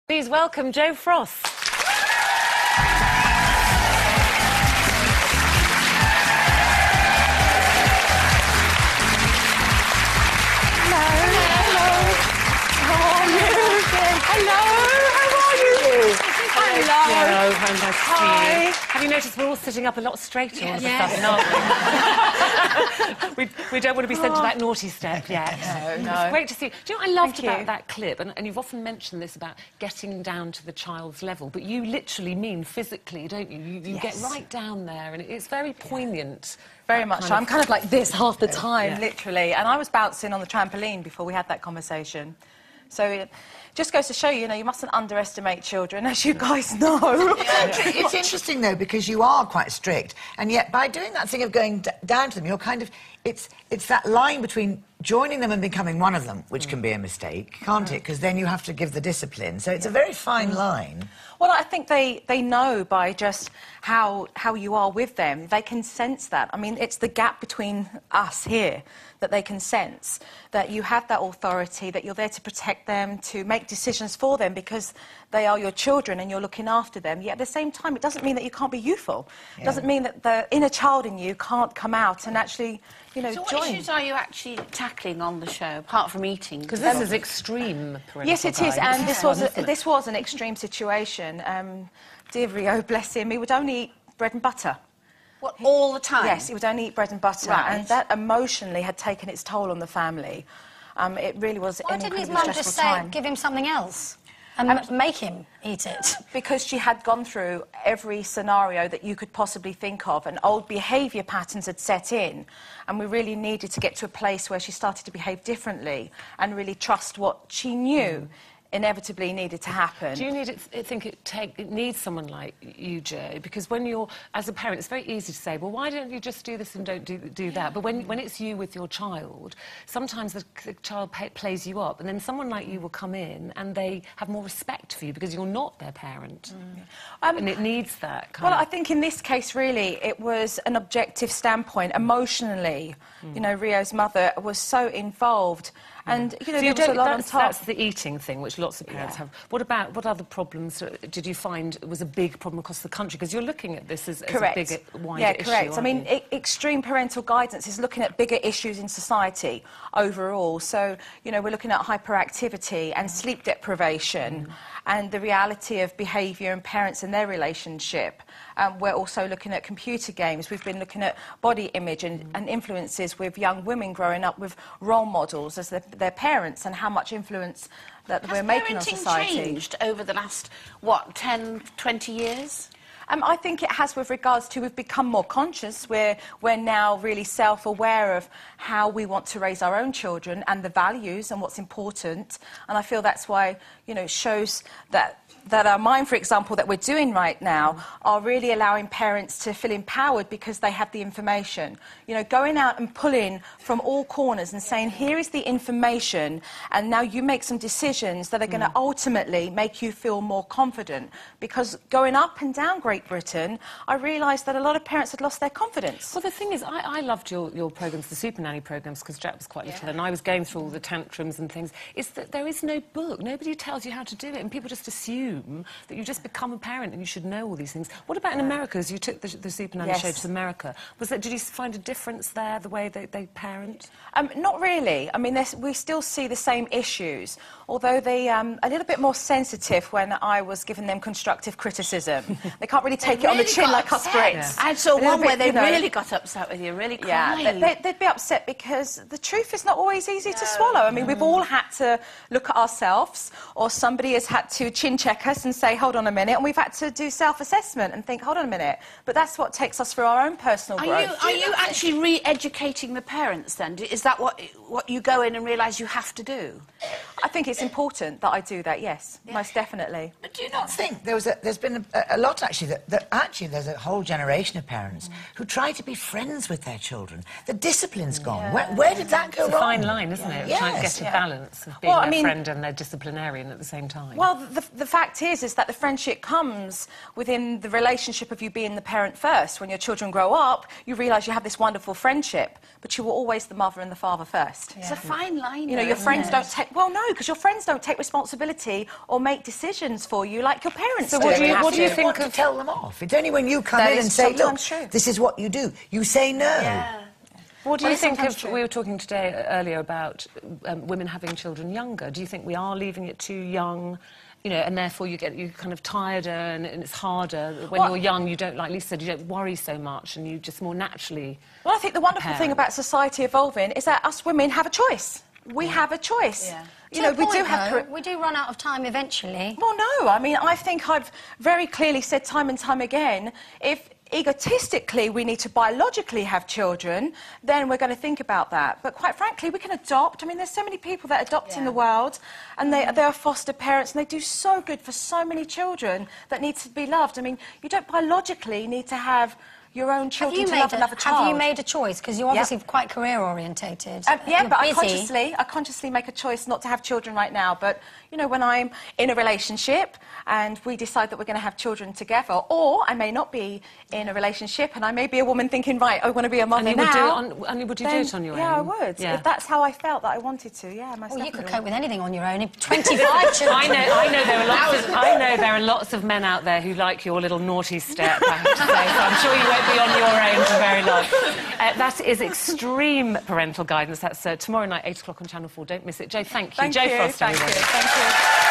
Please welcome Jo Frost. Hello, how nice to see you. Have you noticed we're all sitting up a lot straighter all of a sudden, aren't we? we don't want to be sent to that naughty step yet. No. It's great to see you. Do you know what I loved about that clip? And you've often mentioned this about getting down to the child's level, but you literally mean physically, don't you? You get right down there, and it's very poignant. Very much so. I'm kind of like this half the time, literally. And I was bouncing on the trampoline before we had that conversation. So it just goes to show you, you mustn't underestimate children, as you guys know. It's interesting, though, because you are quite strict, and yet by doing that thing of going down to them, you're kind of... It's that line between joining them and becoming one of them, which can be a mistake, can't it? Because then you have to give the discipline. So it's a very fine line. Well, I think they know by just how you are with them. They can sense that. I mean, it's the gap between us here that they can sense, that you have that authority, that you're there to protect them, to make decisions for them because they are your children and you're looking after them. Yet at the same time, it doesn't mean that you can't be youthful. It doesn't mean that the inner child in you can't come out and actually, So what issues are you actually tackling on the show, apart from eating? Because this is extreme parental Yes, it is, guidance. and this was an extreme situation. Dear Rio, bless him, he would only eat bread and butter. What, all the time? Yes, he would only eat bread and butter, and that emotionally had taken its toll on the family. It really was an incredibly stressful time. Why didn't his mum just say, give him something else and make him eat it? Because she had gone through every scenario that you could possibly think of, and old behaviour patterns had set in, and we really needed to get to a place where she started to behave differently and really trust what she knew inevitably needed to happen. Do you think it needs someone like you, Jo? Because when you're, as a parent, it's very easy to say, well, why don't you just do this and don't do that? But when it's you with your child, sometimes the child plays you up, and then someone like you will come in and they have more respect for you because you're not their parent. And it needs that kind of... Well, I think in this case, really, it was an objective standpoint. Emotionally, Rio's mother was so involved. And, there was a lot on top. That's the eating thing, which lots of parents have. What other problems did you find was a big problem across the country? Because you're looking at this as a bigger, wider issue, correct. I mean, extreme parental guidance is looking at bigger issues in society overall. So, we're looking at hyperactivity and sleep deprivation and the reality of behaviour and parents and their relationship. We're also looking at computer games. We've been looking at body image and influences with young women growing up with role models as their parents and how much influence that we're making on society. Has parenting changed over the last, 10, 20 years? I think it has with regards to we've become more conscious. We're now really self-aware of how we want to raise our own children and the values and what's important. And I feel that's why, it shows that our Mind, for example, that we're doing right now are really allowing parents to feel empowered because they have the information. Going out and pulling from all corners and saying, here is the information, and now you make some decisions that are going to ultimately make you feel more confident. Because going up and down Great Britain, I realised that a lot of parents had lost their confidence. Well, the thing is, I loved your programmes, the Super Nanny programmes, because Jack was quite little and I was going through all the tantrums and things. It's that there is no book. Nobody tells you how to do it, and people just assume that you just become a parent and you should know all these things. What about in America, as you took the Super Nanny show to America? Did you find a difference there, the way they parent? Not really. I mean, we still see the same issues, although they a little bit more sensitive when I was giving them constructive criticism. They can't really take it on the chin like us Brits. I saw one where they really got upset with you, really cried. Yeah, they'd be upset because the truth is not always easy to swallow. I mean, we've all had to look at ourselves, or somebody has had to chin check us and say, hold on a minute, and we've had to do self-assessment and think, hold on a minute. But that's what takes us through our own personal growth. Are you actually re-educating the parents then? Is that what you go in and realise you have to do? I think it's important that I do that, yes, most definitely. But do you not think there's been a lot, actually, that actually there's a whole generation of parents who try to be friends with their children. The discipline's gone. Where did that go It's wrong? a fine line, isn't it? Yes. Trying to get a balance of being their friend and their disciplinarian at the same time. Well, the fact is that the friendship comes within the relationship of you being the parent first. When your children grow up, you realise you have this wonderful friendship, but you were always the mother and the father first. It's a fine line. You know, your friends don't take... Well, no, because your friends don't take responsibility or make decisions for you like your parents do. So what do you think want to tell them off? It's only when you come in and say, look, this is what you do. You say no. Yeah. What do you think of... We were talking today earlier about women having children younger. Do you think we are leaving it too young? You know, and therefore you're kind of tireder and it's harder. When you're young, you don't, like Lisa said, you don't worry so much and you just more naturally... Well, I think the wonderful thing about society evolving is that us women have a choice. We have a choice. Yeah. You know, we do run out of time eventually. Well, no, I mean, I think I've very clearly said time and time again, if egotistically we need to biologically have children, then we're going to think about that. But quite frankly, we can adopt. I mean, there's so many people that adopt in the world, and they are foster parents, and they do so good for so many children that need to be loved. I mean, you don't biologically need to have your own children to love another child. Have you made a choice? Because you're obviously quite career-orientated. Yeah, but I consciously make a choice not to have children right now. But, you know, when I'm in a relationship and we decide that we're going to have children together, or I may not be in a relationship and I may be a woman thinking, right, I want to be a mother now. And would you do it on your own? Yeah, I would. Yeah. If that's how I felt that I wanted to, most definitely. You could cope with anything on your own. 25 children. I know there are lots of men out there who like your little naughty step, I have to say, so I'm sure you won't be on your own for very long. That is extreme parental guidance. That's tomorrow night, 8 o'clock on Channel 4. Don't miss it. Jo, thank you. Jo Frost, everybody. Thank you.